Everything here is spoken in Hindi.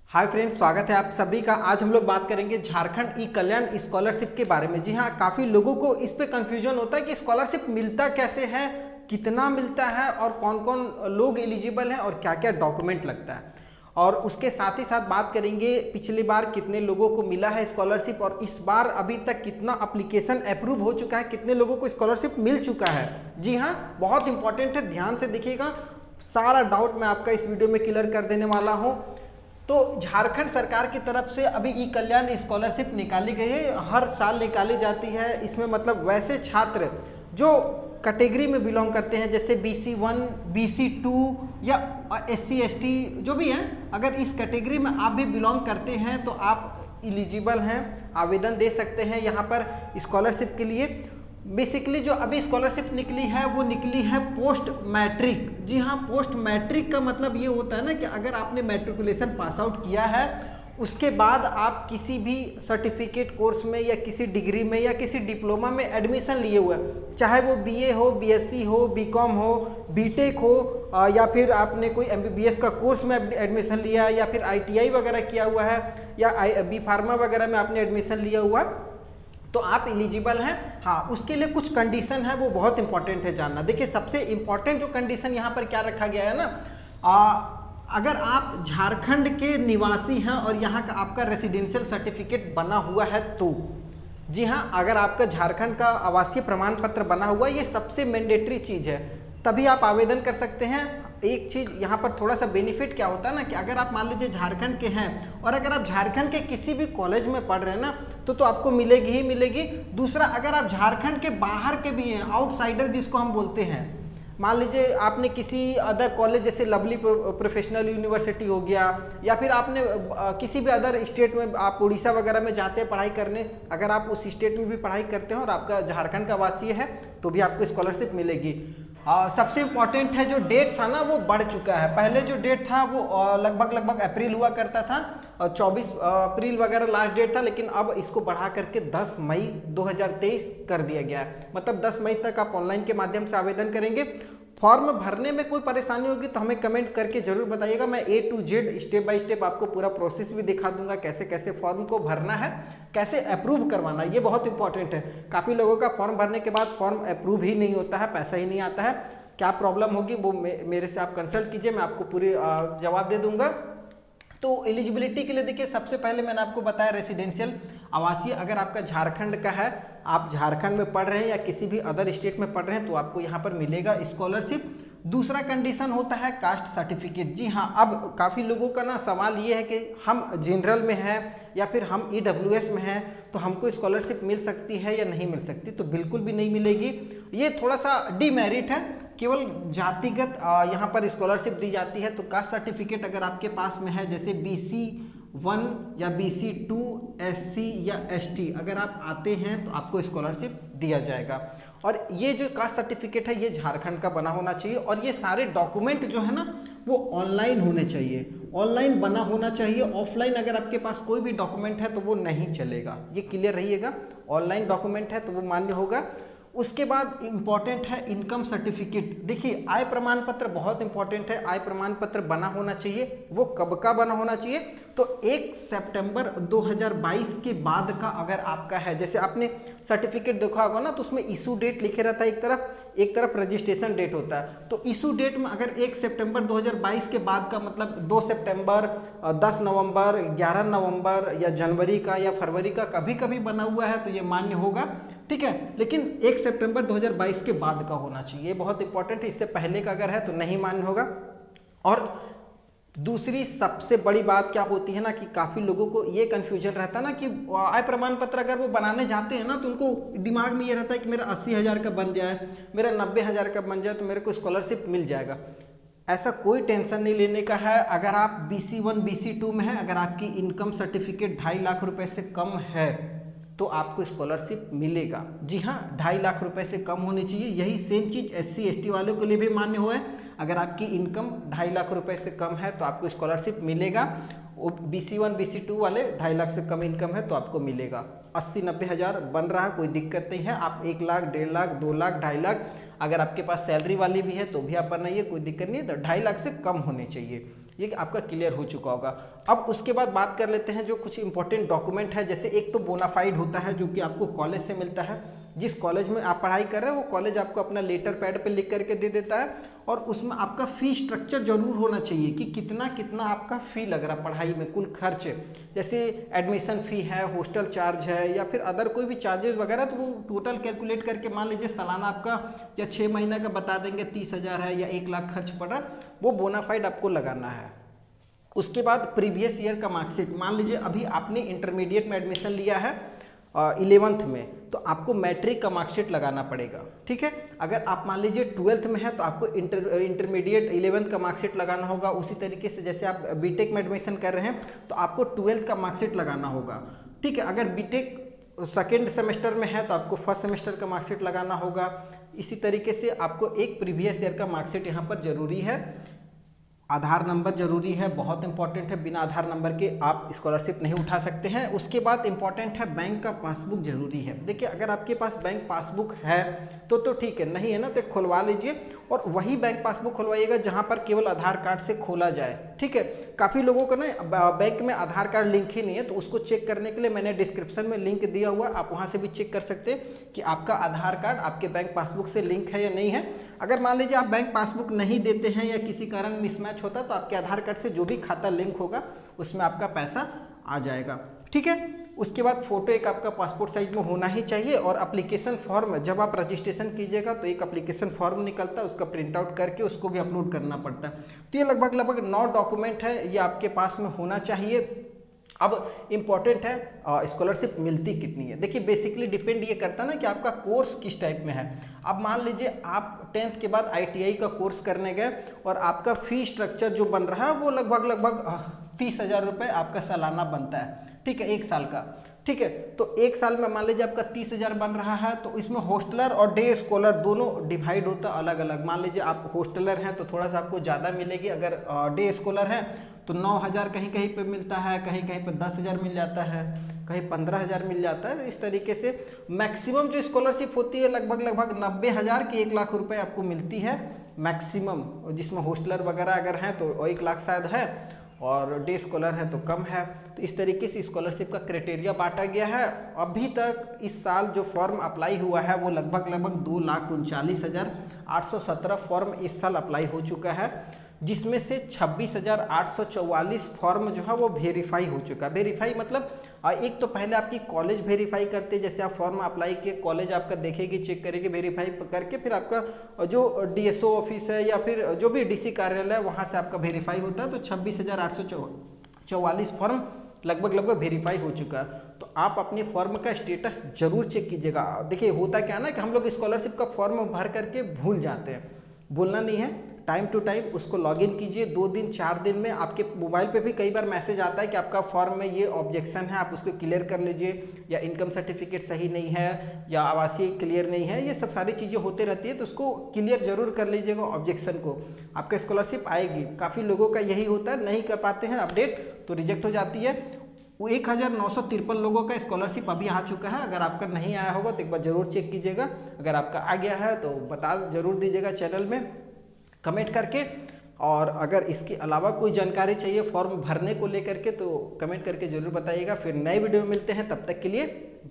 हाय फ्रेंड्स, स्वागत है आप सभी का। आज हम लोग बात करेंगे झारखंड ई कल्याण स्कॉलरशिप के बारे में। जी हाँ, काफ़ी लोगों को इस पे कंफ्यूजन होता है कि स्कॉलरशिप मिलता कैसे है, कितना मिलता है और कौन कौन लोग एलिजिबल हैं और क्या क्या डॉक्यूमेंट लगता है। और उसके साथ ही साथ बात करेंगे पिछली बार कितने लोगों को मिला है स्कॉलरशिप और इस बार अभी तक कितना एप्लीकेशन अप्रूव हो चुका है, कितने लोगों को स्कॉलरशिप मिल चुका है। जी हाँ, बहुत इंपॉर्टेंट है, ध्यान से देखिएगा। सारा डाउट मैं आपका इस वीडियो में क्लियर कर देने वाला हूँ। तो झारखंड सरकार की तरफ से अभी ई कल्याण स्कॉलरशिप निकाली गई है, हर साल निकाली जाती है। इसमें मतलब वैसे छात्र जो कैटेगरी में बिलोंग करते हैं, जैसे BC1, BC2 या SC ST जो भी हैं, अगर इस कैटेगरी में आप भी बिलोंग करते हैं तो आप एलिजिबल हैं, आवेदन दे सकते हैं यहाँ पर स्कॉलरशिप के लिए। बेसिकली जो अभी स्कॉलरशिप निकली है वो निकली है पोस्ट मैट्रिक। जी हाँ, पोस्ट मैट्रिक का मतलब ये होता है ना कि अगर आपने मैट्रिकुलेशन पास आउट किया है, उसके बाद आप किसी भी सर्टिफिकेट कोर्स में या किसी डिग्री में या किसी डिप्लोमा में एडमिशन लिए हुए, चाहे वो BA हो, BSc हो, BCom हो, BTech हो, या फिर आपने कोई MBBS का कोर्स में एडमिशन लिया है, या फिर ITI वगैरह किया हुआ है, या B Pharma वगैरह में आपने एडमिशन लिया हुआ है, तो आप एलिजिबल हैं। हाँ, उसके लिए कुछ कंडीशन है, वो बहुत इंपॉर्टेंट है जानना। देखिए, सबसे इंपॉर्टेंट जो कंडीशन यहाँ पर क्या रखा गया है ना, अगर आप झारखंड के निवासी हैं और यहाँ का आपका रेसिडेंशियल सर्टिफिकेट बना हुआ है तो, जी हाँ, अगर आपका झारखंड का आवासीय प्रमाण पत्र बना हुआ, ये सबसे मैंडेटरी चीज़ है, तभी आप आवेदन कर सकते हैं। एक चीज़ यहाँ पर थोड़ा सा बेनिफिट क्या होता है ना कि अगर आप मान लीजिए झारखंड के हैं और अगर आप झारखंड के किसी भी कॉलेज में पढ़ रहे हैं ना, तो आपको मिलेगी ही मिलेगी। दूसरा, अगर आप झारखंड के बाहर के भी हैं, आउटसाइडर जिसको हम बोलते हैं, मान लीजिए आपने किसी अदर कॉलेज जैसे लवली प्रोफेशनल यूनिवर्सिटी हो गया, या फिर आपने किसी भी अदर स्टेट में, आप उड़ीसा वगैरह में जाते हैं पढ़ाई करने, अगर आप उस स्टेट में भी पढ़ाई करते हैं और आपका झारखंड का वासी है तो भी आपको स्कॉलरशिप मिलेगी। सबसे इम्पॉर्टेंट है, जो डेट था ना वो बढ़ चुका है। पहले जो डेट था वो लगभग अप्रैल हुआ करता था, 24 अप्रैल वगैरह लास्ट डेट था, लेकिन अब इसको बढ़ा करके 10 मई 2023 कर दिया गया है। मतलब 10 मई तक आप ऑनलाइन के माध्यम से आवेदन करेंगे। फॉर्म भरने में कोई परेशानी होगी तो हमें कमेंट करके जरूर बताइएगा। मैं A to Z step by step आपको पूरा प्रोसेस भी दिखा दूंगा, कैसे कैसे फॉर्म को भरना है, कैसे अप्रूव करवाना है। ये बहुत इंपॉर्टेंट है। काफ़ी लोगों का फॉर्म भरने के बाद फॉर्म अप्रूव ही नहीं होता है, पैसा ही नहीं आता है। क्या प्रॉब्लम होगी वो मेरे से आप कंसल्ट कीजिए, मैं आपको पूरी जवाब दे दूंगा। तो एलिजिबिलिटी के लिए देखिए, सबसे पहले मैंने आपको बताया रेसिडेंशियल आवासीय, अगर आपका झारखंड का है, आप झारखंड में पढ़ रहे हैं या किसी भी अदर स्टेट में पढ़ रहे हैं तो आपको यहाँ पर मिलेगा स्कॉलरशिप। दूसरा कंडीशन होता है कास्ट सर्टिफिकेट। जी हाँ, अब काफ़ी लोगों का ना सवाल ये है कि हम जनरल में हैं या फिर हम EWS में हैं तो हमको स्कॉलरशिप मिल सकती है या नहीं मिल सकती। तो बिल्कुल भी नहीं मिलेगी, ये थोड़ा सा डीमेरिट है। केवल जातिगत यहाँ पर स्कॉलरशिप दी जाती है। तो कास्ट सर्टिफिकेट अगर आपके पास में है, जैसे BC1 या BC2, SC या ST अगर आप आते हैं तो आपको स्कॉलरशिप दिया जाएगा। और ये जो कास्ट सर्टिफिकेट है ये झारखंड का बना होना चाहिए, और ये सारे डॉक्यूमेंट जो है ना वो ऑनलाइन होने चाहिए, ऑनलाइन बना होना चाहिए। ऑफलाइन अगर आपके पास कोई भी डॉक्यूमेंट है तो वो नहीं चलेगा, ये क्लियर रहिएगा। ऑनलाइन डॉक्यूमेंट है तो वो मान्य होगा। उसके बाद इंपॉर्टेंट है इनकम सर्टिफिकेट। देखिए, आय प्रमाण पत्र बहुत इंपॉर्टेंट है। आय प्रमाण पत्र बना होना चाहिए। वो कब का बना होना चाहिए? तो 1 सितंबर 2022 के बाद का अगर आपका है। जैसे आपने सर्टिफिकेट देखा होगा ना, तो उसमें इशू डेट लिखे रहता है एक तरफ रजिस्ट्रेशन डेट होता है। तो इशू डेट में अगर 1 सितंबर 2022 के बाद का, मतलब 2 सितंबर, 10 नवंबर, 11 नवंबर या जनवरी का या फरवरी का कभी कभी बना हुआ है तो ये मान्य होगा, ठीक है। लेकिन 1 सितंबर 2022 के बाद का होना चाहिए, बहुत इंपॉर्टेंट है। इससे पहले का अगर है तो नहीं मान्य होगा। और दूसरी सबसे बड़ी बात क्या होती है ना कि काफ़ी लोगों को ये कन्फ्यूजन रहता है ना कि आय प्रमाण पत्र अगर वो बनाने जाते हैं ना तो उनको दिमाग में ये रहता है कि मेरा 80,000 का बन जाए, मेरा 90,000 का बन जाए तो मेरे को स्कॉलरशिप मिल जाएगा। ऐसा कोई टेंशन नहीं लेने का है। अगर आप BC1 BC2 में है, अगर आपकी इनकम सर्टिफिकेट 2.5 लाख रुपए से कम है तो आपको स्कॉलरशिप मिलेगा। जी हाँ, 2.5 लाख रुपए से कम होनी चाहिए। यही सेम चीज़ SC ST वालों के लिए भी मान्य हो है। अगर आपकी इनकम 2.5 लाख रुपए से कम है तो आपको स्कॉलरशिप मिलेगा। BC1 BC2 वाले 2.5 लाख से कम इनकम है तो आपको मिलेगा। 80-90 हज़ार बन रहा है, कोई दिक्कत नहीं है। आप 1 लाख, 1.5 लाख, 2 लाख, 2.5 लाख, अगर आपके पास सैलरी वाली भी है तो भी आप बनाइए, कोई दिक्कत नहीं है। तो 2.5 लाख से कम होने चाहिए। ये आपका क्लियर हो चुका होगा। अब उसके बाद बात कर लेते हैं जो कुछ इंपॉर्टेंट डॉक्यूमेंट है। जैसे एक तो बोनाफाइड होता है जो कि आपको कॉलेज से मिलता है, जिस कॉलेज में आप पढ़ाई कर रहे हैं वो कॉलेज आपको अपना लेटर पैड पे लिख करके दे देता है, और उसमें आपका फी स्ट्रक्चर जरूर होना चाहिए कि कितना कितना आपका फ़ी लग रहा है पढ़ाई में, कुल खर्च, जैसे एडमिशन फ़ी है, हॉस्टल चार्ज है, या फिर अदर कोई भी चार्जेस वगैरह, तो वो टोटल कैलकुलेट करके मान लीजिए सालाना आपका या 6 महीना का बता देंगे 30,000 है या 1 लाख खर्च पड़ रहा, वो बोनाफाइड आपको लगाना है। उसके बाद प्रीवियस ईयर का मार्कशीट, मान लीजिए अभी आपने इंटरमीडिएट में एडमिशन लिया है 11th में, तो आपको मैट्रिक का मार्कशीट लगाना पड़ेगा, ठीक है। अगर आप मान लीजिए 12th में है तो आपको इंटरमीडिएट 11th का मार्कशीट लगाना होगा। उसी तरीके से जैसे आप बीटेक में एडमिशन कर रहे हैं तो आपको 12th का मार्कशीट लगाना होगा, ठीक है। अगर बीटेक सेकेंड सेमेस्टर में है तो आपको फर्स्ट सेमेस्टर का मार्कशीट लगाना होगा। इसी तरीके से आपको एक प्रीवियस ईयर का मार्कशीट यहाँ पर जरूरी है। आधार नंबर जरूरी है, बहुत इंपॉर्टेंट है, बिना आधार नंबर के आप स्कॉलरशिप नहीं उठा सकते हैं। उसके बाद इंपॉर्टेंट है बैंक का पासबुक जरूरी है। देखिए अगर आपके पास बैंक पासबुक है तो ठीक है, नहीं है ना तो खुलवा लीजिए, और वही बैंक पासबुक खुलवाइएगा जहां पर केवल आधार कार्ड से खोला जाए, ठीक है। काफ़ी लोगों का ना बैंक में आधार कार्ड लिंक ही नहीं है, तो उसको चेक करने के लिए मैंने डिस्क्रिप्शन में लिंक दिया हुआ, आप वहां से भी चेक कर सकते हैं कि आपका आधार कार्ड आपके बैंक पासबुक से लिंक है या नहीं है। अगर मान लीजिए आप बैंक पासबुक नहीं देते हैं या किसी कारण मिसमैच होता है तो आपके आधार कार्ड से जो भी खाता लिंक होगा उसमें आपका पैसा आ जाएगा, ठीक है। उसके बाद फोटो एक आपका पासपोर्ट साइज में होना ही चाहिए, और एप्लीकेशन फॉर्म जब आप रजिस्ट्रेशन कीजिएगा तो एक एप्लीकेशन फॉर्म निकलता है, उसका प्रिंट आउट करके उसको भी अपलोड करना पड़ता है। तो ये लगभग 9 डॉक्यूमेंट है, ये आपके पास में होना चाहिए। अब इम्पॉर्टेंट है स्कॉलरशिप मिलती कितनी है। देखिए बेसिकली डिपेंड ये करता है ना कि आपका कोर्स किस टाइप में है। अब मान लीजिए आप 10th के बाद ITI का कोर्स करने गए और आपका फी स्ट्रक्चर जो बन रहा है वो लगभग 30,000 रुपये आपका सालाना बनता है, ठीक है, 1 साल का, ठीक है। तो 1 साल में मान लीजिए आपका 30,000 बन रहा है, तो इसमें हॉस्टलर और डे स्कॉलर दोनों डिवाइड होता है अलग अलग। मान लीजिए आप हॉस्टलर हैं तो थोड़ा सा आपको ज़्यादा मिलेगी, अगर डे स्कॉलर हैं तो 9,000 कहीं कहीं पे मिलता है, कहीं कहीं पे 10,000 मिल जाता है, कहीं 15,000 मिल जाता है। तो इस तरीके से मैक्सिमम जो स्कॉलरशिप होती है लगभग 90,000 की 1 लाख रुपए आपको मिलती है मैक्सिमम, जिसमें हॉस्टलर वगैरह अगर हैं तो 1 लाख शायद है, और डे स्कॉलर है तो कम है। तो इस तरीके से स्कॉलरशिप का क्राइटेरिया बांटा गया है। अभी तक इस साल जो फॉर्म अप्लाई हुआ है वो लगभग 2,39,817 फॉर्म इस साल अप्लाई हो चुका है, जिसमें से 26,844 फॉर्म जो है वो वेरीफाई हो चुका है। वेरीफाई मतलब एक तो पहले आपकी कॉलेज वेरीफाई करते, जैसे आप फॉर्म अप्लाई किए कॉलेज आपका देखेगी, चेक करेगी, वेरीफाई करके फिर आपका जो DSO ऑफिस है या फिर जो भी DC कार्यालय है वहाँ से आपका वेरीफाई होता है। तो 26,844 फॉर्म लगभग वेरीफाई हो चुका है। तो आप अपने फॉर्म का स्टेटस जरूर चेक कीजिएगा। देखिए होता क्या ना कि हम लोग स्कॉलरशिप का फॉर्म भर करके भूल जाते हैं, भूलना नहीं है, टाइम टू टाइम उसको लॉगिन कीजिए। 2 दिन 4 दिन में आपके मोबाइल पे भी कई बार मैसेज आता है कि आपका फॉर्म में ये ऑब्जेक्शन है, आप उसको क्लियर कर लीजिए, या इनकम सर्टिफिकेट सही नहीं है, या आवासीय क्लियर नहीं है, ये सब सारी चीज़ें होते रहती है। तो उसको क्लियर जरूर कर लीजिएगा ऑब्जेक्शन को, आपका स्कॉलरशिप आएगी। काफ़ी लोगों का यही होता है, नहीं कर पाते हैं अपडेट तो रिजेक्ट हो जाती है। 1,953 लोगों का स्कॉलरशिप अभी आ चुका है। अगर आपका नहीं आया होगा तो एक बार जरूर चेक कीजिएगा। अगर आपका आ गया है तो बता जरूर दीजिएगा चैनल में कमेंट करके। और अगर इसके अलावा कोई जानकारी चाहिए फॉर्म भरने को लेकर के तो कमेंट करके जरूर बताइएगा। फिर नए वीडियो में मिलते हैं, तब तक के लिए जय।